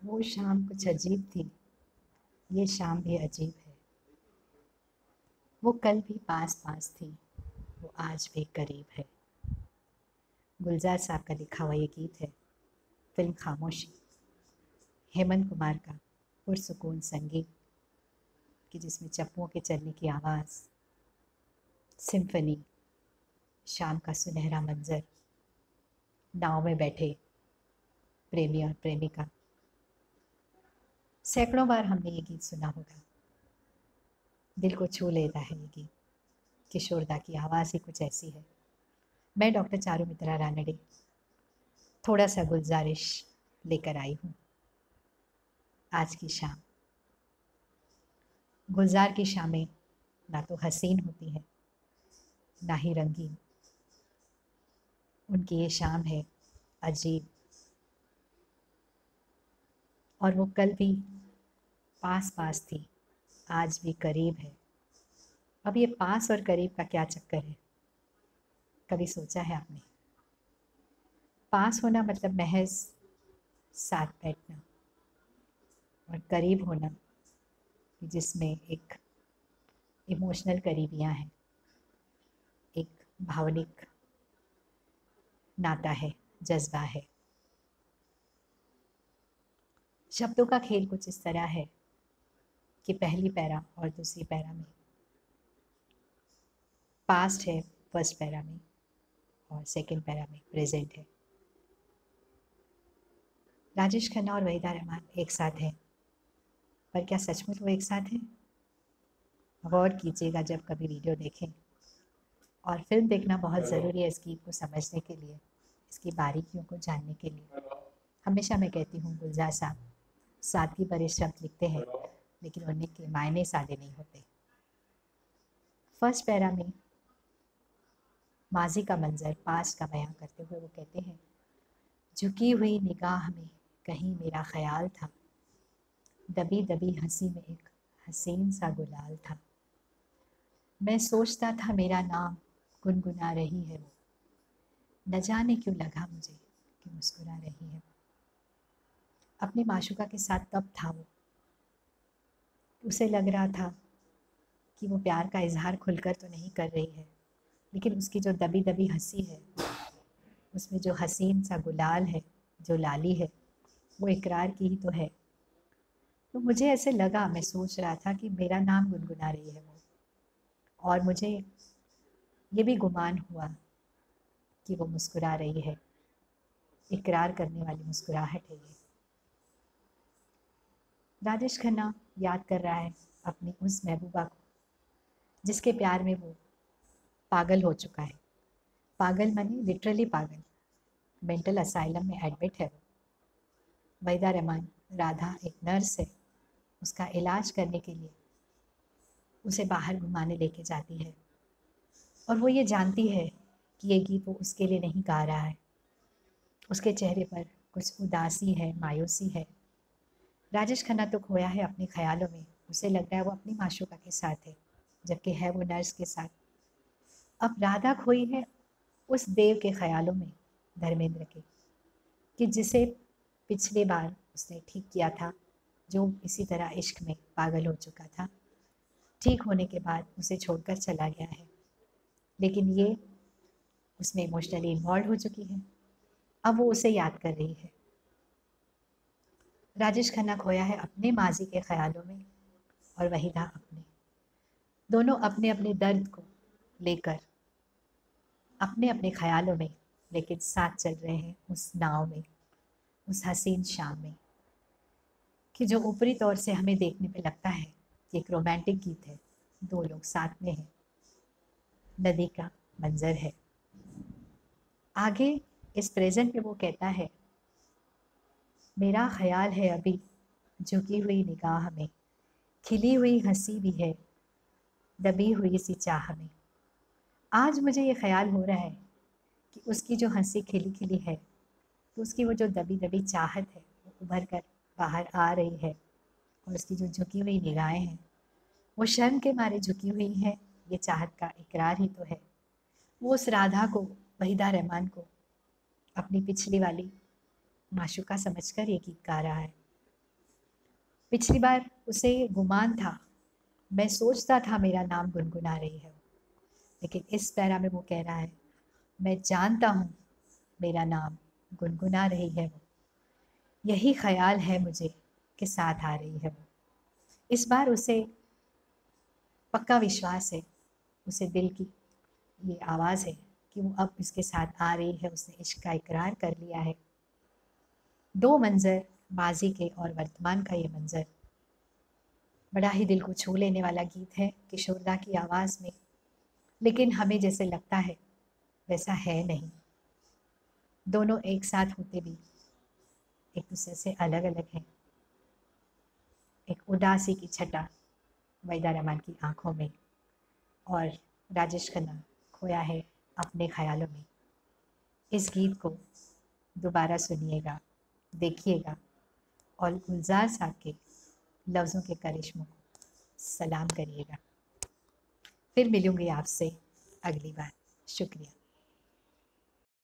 वो शाम कुछ अजीब थी, ये शाम भी अजीब है। वो कल भी पास पास थी, वो आज भी करीब है। गुलजार साहब का लिखा हुआ ये गीत है फिल्म खामोशी। हेमंत कुमार का पुरसुकून संगीत कि जिसमें चप्पुओं के चलने की आवाज़, सिम्फनी, शाम का सुनहरा मंजर, नाव में बैठे प्रेमी और प्रेमिका। सैकड़ों बार हमने ये गीत सुना होगा। दिल को छू लेता है ये गीत। किशोरदा की आवाज़ ही कुछ ऐसी है। मैं डॉक्टर चारुमित्रा रानडे थोड़ा सा गुलजारिश लेकर आई हूँ आज की शाम। गुलजार की शामें ना तो हसीन होती है ना ही रंगीन। उनकी ये शाम है अजीब, और वो कल भी पास पास थी, आज भी करीब है। अब ये पास और करीब का क्या चक्कर है, कभी सोचा है आपने? पास होना मतलब महज साथ बैठना, और करीब होना जिसमें एक इमोशनल करीबियाँ हैं, एक भावनिक नाता है, जज्बा है। शब्दों का खेल कुछ इस तरह है कि पहली पैरा और दूसरी पैरा में पास्ट है, फर्स्ट पैरा में, और सेकंड पैरा में प्रेजेंट है। राजेश खन्ना और वहीदा रहमान एक साथ हैं, पर क्या सचमुच वो एक साथ हैं? गौर कीजिएगा जब कभी वीडियो देखें, और फिल्म देखना बहुत ज़रूरी है इस गीत को समझने के लिए, इसकी बारीकियों को जानने के लिए। हमेशा मैं कहती हूँ गुलजार साहब सादगी भरे शब्द लिखते हैं, लेकिन उनके मायने सादे नहीं होते। फर्स्ट पैरा में माजी का मंजर, पास्ट का बयां करते हुए वो कहते हैं, झुकी हुई निगाह में कहीं मेरा ख्याल था, दबी दबी हंसी में एक हसीन सा गुलाल था। मैं सोचता था मेरा नाम गुनगुना रही है वो, न जाने क्यों लगा मुझे कि मुस्कुरा रही है। अपनी माशूका के साथ तब था वो, उसे लग रहा था कि वो प्यार का इजहार खुलकर तो नहीं कर रही है, लेकिन उसकी जो दबी दबी हंसी है, उसमें जो हसीन सा गुलाल है, जो लाली है, वो इकरार की ही तो है। तो मुझे ऐसे लगा, मैं सोच रहा था कि मेरा नाम गुनगुना रही है वो, और मुझे ये भी गुमान हुआ कि वो मुस्कुरा रही है, इकरार करने वाली मुस्कुराहट है ये। राजेश खन्ना याद कर रहा है अपनी उस महबूबा को जिसके प्यार में वो पागल हो चुका है। पागल माने लिटरली पागल, मेंटल असाइलम में एडमिट है वो। वहीदा रहमान, राधा एक नर्स है, उसका इलाज करने के लिए उसे बाहर घुमाने लेके जाती है, और वो ये जानती है कि ये गीत वो उसके लिए नहीं गा रहा है। उसके चेहरे पर कुछ उदासी है, मायूसी है। राजेश खन्ना तो खोया है अपने ख्यालों में, उसे लग रहा है वो अपनी माशूका के साथ है, जबकि है वो नर्स के साथ। अब राधा खोई है उस देव के ख्यालों में, धर्मेंद्र के, कि जिसे पिछले बार उसने ठीक किया था, जो इसी तरह इश्क में पागल हो चुका था, ठीक होने के बाद उसे छोड़कर चला गया है, लेकिन ये उसमें इमोशनली इन्वॉल्व हो चुकी है। अब वो उसे याद कर रही है। राजेश खन्ना खोया है अपने माजी के ख्यालों में, और वहीदा अपने। दोनों अपने अपने दर्द को लेकर अपने अपने ख्यालों में, लेकिन साथ चल रहे हैं उस नाव में, उस हसीन शाम में, कि जो ऊपरी तौर से हमें देखने पे लगता है कि एक रोमांटिक गीत है, दो लोग साथ में हैं, नदी का मंजर है। आगे इस प्रेजेंट में वो कहता है, मेरा ख्याल है अभी झुकी हुई निगाह में, खिली हुई हंसी भी है दबी हुई सी चाह में। आज मुझे ये ख्याल हो रहा है कि उसकी जो हंसी खिली खिली है, तो उसकी वो जो दबी दबी चाहत है वो उभर कर बाहर आ रही है, और उसकी जो झुकी हुई निगाहें हैं वो शर्म के मारे झुकी हुई हैं, ये चाहत का इकरार ही तो है। वो उस राधा को, वहीदा रहमान को, अपनी पिछली वाली माशूका समझकर ये गीत गा रहा है। पिछली बार उसे गुमान था, मैं सोचता था मेरा नाम गुनगुना रही है, लेकिन इस पैरा में वो कह रहा है मैं जानता हूँ मेरा नाम गुनगुना रही है वो, यही ख्याल है मुझे कि साथ आ रही है वो। इस बार उसे पक्का विश्वास है, उसे दिल की ये आवाज़ है कि वो अब इसके साथ आ रही है, उसने इश्क का इकरार कर लिया है। दो मंज़र, माजी के और वर्तमान का ये मंज़र, बड़ा ही दिल को छू लेने वाला गीत है किशोरदा की आवाज़ में, लेकिन हमें जैसे लगता है वैसा है नहीं। दोनों एक साथ होते भी एक दूसरे से अलग अलग हैं। एक उदासी की छटा वहीदा रहमान की आंखों में, और राजेश खन्ना खोया है अपने ख्यालों में। इस गीत को दोबारा सुनिएगा, देखिएगा, और गुलजार साहब के लफ्ज़ों के करिश्मों को सलाम करिएगा। फिर मिलूँगी आपसे अगली बार। शुक्रिया।